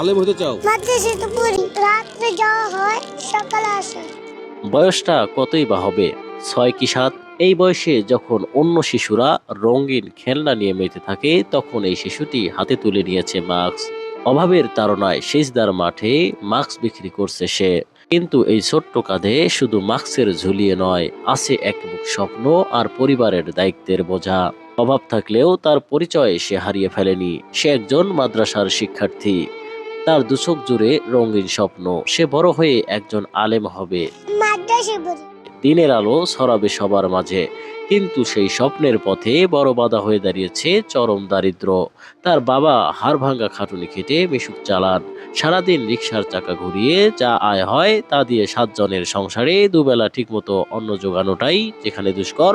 আলেম হতে চাও? মাদ্রাসায় তো পড়ি, রাত্রে যাওয়া হয়, সকালে আসা। বয়সটা কতই বা হবে, 6 কি 7? এই বয়সে যখন অন্য শিশুরা রঙিন খেলনা নিয়ে মেতে থাকে, তখন এই শিশুটি হাতে তুলে নিয়েছে মাস্ক। অভাবের তাড়নায় সিজদার মাঠে মাস্ক বিক্রি করছে সে। কিন্তু এই ছোট্ট কাঁধে শুধু মাস্কের ঝুলিয়ে নয়, আছে এক বুক স্বপ্ন আর পরিবারের দায়িত্বের বোঝা। অভাব থাকলেও তার পরিচয় সে হারিয়ে ফেলেনি। সে একজন মাদ্রাসার শিক্ষার্থী। তার দুচোখ জুড়ে রঙিন স্বপ্ন, সে বড় হয়ে একজন আলেম হবে, মাদ্রাসায় পড়ি। দিনের আলো ছড়াবে সবার মাঝে। কিন্তু সেই স্বপ্নের পথে বড় বাধা হয়ে দাঁড়িয়েছে চরম দারিদ্র্য। তার বাবা হাড়ভাঙ্গা খাটুনি খেটে মিশুক চালান। সারাদিন রিকশার চাকা ঘুরিয়ে যা আয় হয় তা দিয়ে 7 জনের সংসারে দুবেলা ঠিকমতো অন্ন জোগানোটাই যেখানে দুষ্কর,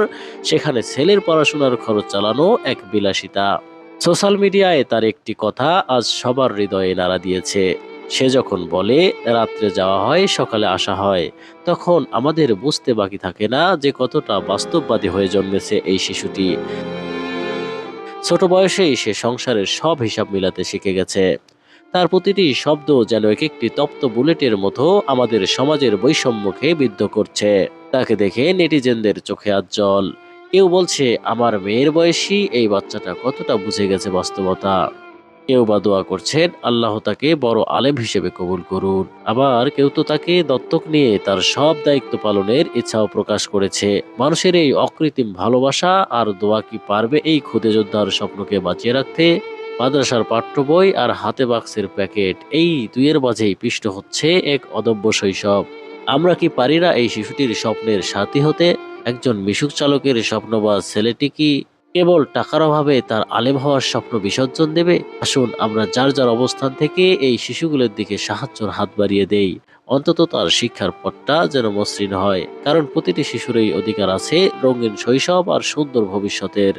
সেখানে ছেলের পড়াশোনার খরচ চালানো এক বিলাসিতা। সোশ্যাল মিডিয়ায় তার একটি কথা আজ সবার হৃদয়ে নাড়া দিয়েছে। সে যখন বলে রাত্রে যাওয়া হয়, সকালে আসা হয়, তখন আমাদের বুঝতে বাকি থাকে না যে কতটা বাস্তববাদী হয়ে জন্মেছে এই শিশুটি। ছোট বয়সেই সে সংসারের সব হিসাব মিলাতে শিখে গেছে। তার প্রতিটি শব্দ যেন এক একটি তপ্ত বুলেটের মতো আমাদের সমাজের বৈষম্যকে বিদ্ধ করছে। তাকে দেখে নেটিজেনদের চোখে আজ জল। কেউ বলছে আমার মেয়ের বয়সী এই বাচ্চাটা কতটা বুঝে গেছে বাস্তবতা। কেউ বা দোয়া করছেন আল্লাহ তাকে বড় আলেম হিসেবে কবুল করুন। আবার কেউ তো তাকে দত্তক নিয়ে তার সব দায়িত্ব পালনের ইচ্ছাও প্রকাশ করেছে। মানুষের এই অকৃত্রিম ভালোবাসা আর দোয়া কি পারবে এই খুদে যোদ্ধার স্বপ্নকে বাঁচিয়ে রাখতে? মাদ্রাসার পাঠ্য বই আর হাতে বাক্সের প্যাকেট, এই দুইয়ের মাঝেই পিষ্ট হচ্ছে এক অদম্য শৈশব। আমরা কি পারি না এই শিশুটির স্বপ্নের সাথী হতে? একজন মিশুক চালকের স্বপ্নবাজ ছেলেটি কি কেবল টাকার অভাবে তার আলেম হওয়ার স্বপ্ন বিসর্জন দেবে? আসুন আমরা যার যার অবস্থান থেকে এই শিশুগুলোর দিকে সাহায্যের হাত বাড়িয়ে দেই। অন্তত তার শিক্ষার পথটা যেন মসৃণ হয়, কারণ প্রতিটি শিশুরই অধিকার আছে রঙিন শৈশব আর সুন্দর ভবিষ্যতের।